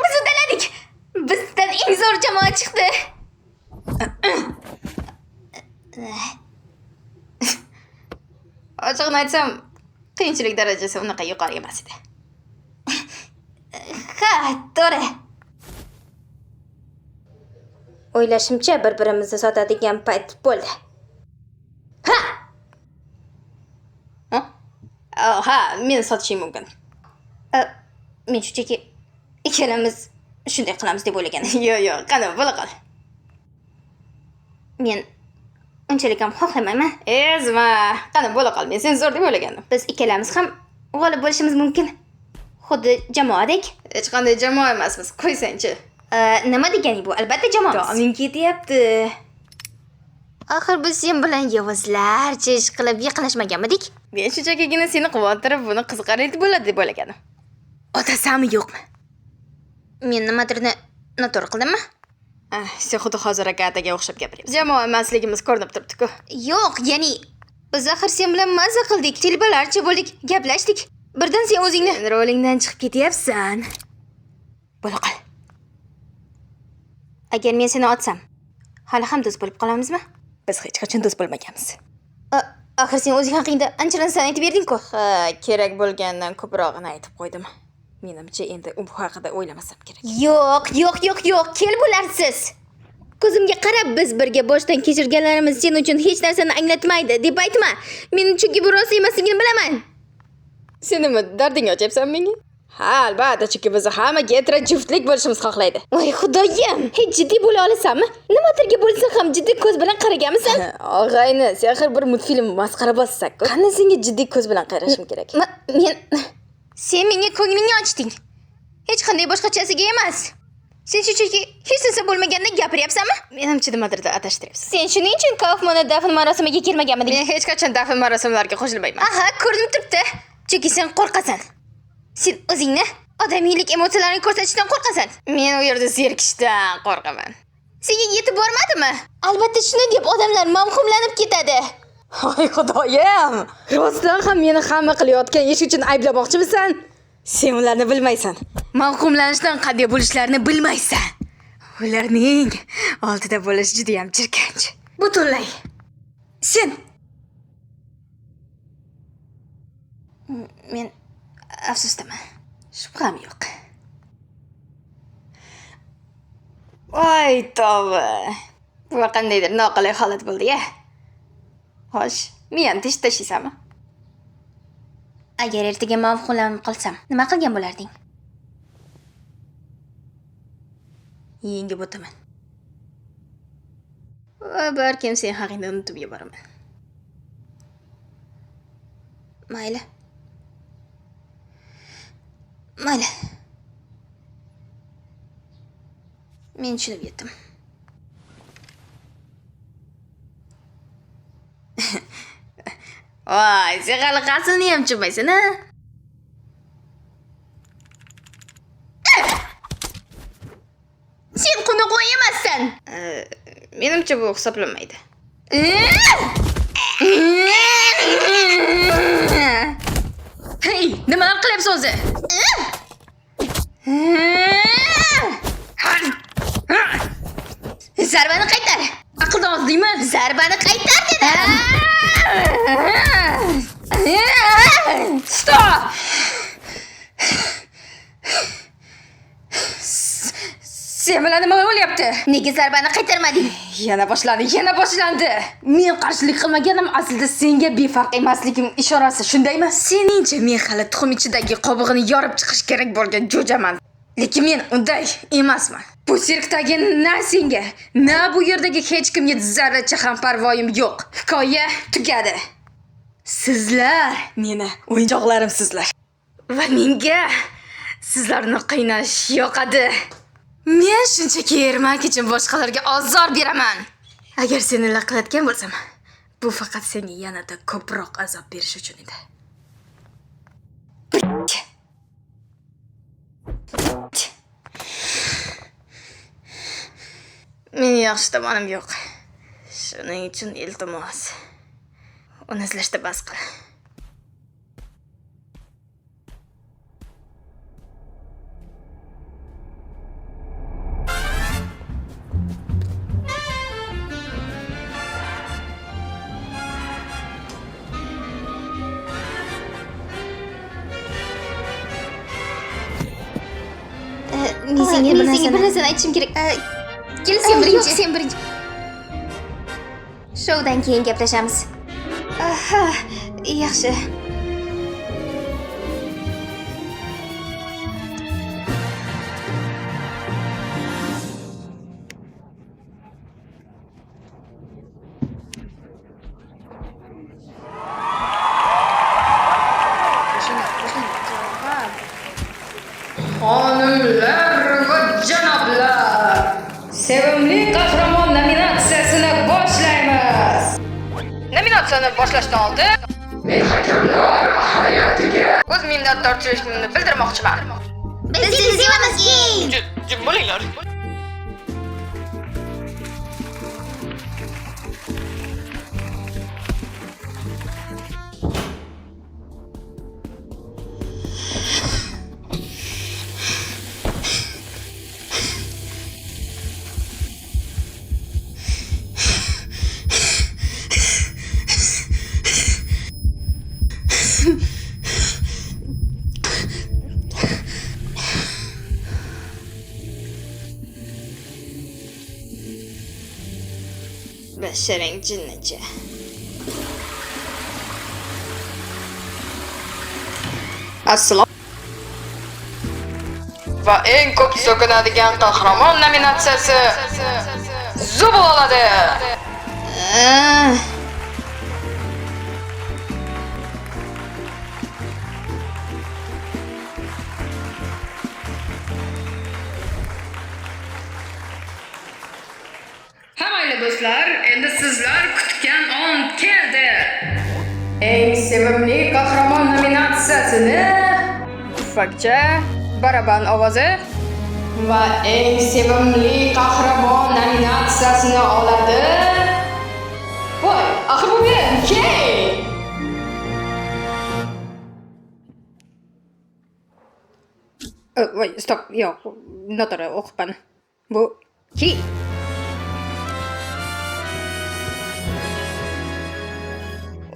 Biz uddaladik. Bizdan eng zo'r jamoa chiqdi. Ochiqni aytsam, qiyinchilik darajasi unaqa yuqori emas edi. Ha, to'g'ri. O'ylashimcha, bir-birimizni sotadigan payt bo'ldi. Ha, men sotishim mumkin. Men shunchaki ikkalamiz shunday qilamiz deb o'ylagandim. Yo'q, qani, bo'la qol. Men unchalik ham xohlamayman. Ezma, qani bo'la qol. Men seni zo'r deb o'ylagandim. Biz ikkalamiz ham g'olib bo'lishimiz mumkin. Xuddi jamoadek. Hech qanday jamoa emasmiz. Qo'ysang-chi. Nima deganing bu? Albatta jamoamiz. Doming ketyapti. Axir biz sen bilan yovuzlarcha ish qilib yaqinlashmaganmidik? Men shunchakigina seni quvontirib, buni qiziqarli bo'ladi deb o'ylagandim. Otasanmi yo'qmi? Men nimadir noto'g'ri qildimmi? Sen xuddi hozir aka-ataga o'xshab gapiryapsiz. Jamoa emasligimiz ko'rinib turibdi-ku. Yo'q, ya'ni biz axir sen bilan mazza qildik, telbalarcha bo'ldik, gaplashdik. Birdan sen o'zingni rolingdan chiqib ketyapsan. Bo'la qol. Agar men seni otsam, hali ham do'st bo'lib qolamizmi? Biz hech qachon do'st bo'lmaganmiz. Axir sen o'zing haqingda ancha-narsa aytib berding-ku. Ha, kerak bo'lgandan ko'prog'ini aytib qo'ydim. Menimcha endi u haqida o'ylamasam kerak. Yo'q, kel bo'larsiz. Ko'zimga qarab, biz birga boshdan kechirganlarimiz sen uchun hech narsani anglatmaydi deb aytma. Men chunki bu rost emasligini bilaman. Sen nima dardingni ochyapsan menga? Ha, albatta, chunki biz hammaga etra juftlik bo'lishimiz xohlaydi. Voy xudoyim, hech jiddiy bo'la olasanmi? Nimadirga bo'lsa ham jiddiy ko'z bilan qaraganmisan? Og'ayni, sen axir bir multfilm masxara bossak-ku. Qani senga jiddiy ko'z bilan qarashim kerak? Sen menga ko'nglingni ochding. Hech qanday boshqachasiga emas. Sen shunchaki hech narsa bo'lmaganda gapiryapsanmi? Menimcha nimadirda adashtiryapsan. Sen shuning uchun Kaufman'da dafn marosimiga kelmaganmiding? Men hech qachon dafn marosimlariga qo'shilmayman. Aha, ko'rinib turibdi. Chunki sen qo'rqasan. Sen o'zingni odamiylik emotsiyalarini ko'rsatishdan qo'rqasan. Men u yerda zerikishdan qo'rqaman. Senga yetib bormadimi? Albatta shuni deb odamlar mavhumlanib ketadi. Voy xudoyim! Rostdan ham meni hamma qilayotgan ish uchun ayblamoqchimisan? Sen ularni bilmaysan. Mavhumlanishdan qanday bo'lishlarini bilmaysan. Ularning oldida bo'lish juda ham jirkanch. Butunlay. Sen men afsusdaman. Shubham yo'q. Voy tova. Bu qandaydir noqulay holat bo'ldi-ya. Xo'sh, men tish tashlaysanmi? Agar ertaga mavhumlanib qolsam, nima qilgan bo'larding? Yengib o'taman. Va balkim sen haqingda unutib yuboraman. Mayli. Men tushunib yetdim. Voy, sen hali qasini ham tushunmaysan, ha? Sen qunoq emassan. Menimcha bu hisoblanmaydi. Hey, nimalar qilyapsiz o'zi? Zarbani qaytar. Aqldan ozdingmi? Zarbani qaytar dedim. Stop! Sen bilan nima bo'lyapti? Nega zarbani qaytarmading? Yana boshlandi. Men qarshilik qilmaganim aslida senga befarq emasligim ishorasi, shundaymi? Seningcha men hali tuxum ichidagi qobig'ini yorib chiqish kerak bo'lgan jo'jaman. Lekin men unday emasman. Bu sirkdagi na senga, na bu yerdagi hech kimga zarracha ham parvoyim yo'q. Hikoya tugadi. Sizlar meni o'yinchoqlarimsizlar. Va menga sizlarni qiynash yoqadi. Men shunchaki ermak uchun boshqalarga ozor beraman. Agar seni laqillatgan bo'lsam, bu faqat senga yanada ko'proq azob berish uchun edi. Mening yaxshi tomonim yo'q. Shuning uchun iltimos, uni izlashda bas qil. senga bir narsani aytishim kerak. Kel sen birinchi. Yo'q, sen birinchi. Shoudan keyin gaplashamiz. Ha, yaxshi. Xonimlar va janoblar, sevimli qahramon nominatsiyasini boshlaymiz. Nominatsiyani boshlashdan oldin men hakamlar hayatiga o'z minnatdorchiligimni bildirmoqchiman. Biz sizni sevamiz. Jim bo'linglar. Basharang jinnicha. Assalom. Va eng ko'p so'kinadigan qahramon nominatsiyasi Zubul oladi. Hamayli do'stlar, endi sizlar kutgan on keldi. Eng sevimli qahramon nominatsiyasini pufakcha, baraban ovozi va eng sevimli qahramon nominatsiyasini oladi. Voy, axir bu men, Key. Voy, stop, yo'q, noto'g'ri o'qibman. Bu Key.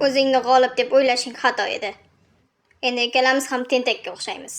O'zingni g'olib deb o'ylashing xato edi. Endi ikkalamiz ham tentakka o'xshaymiz.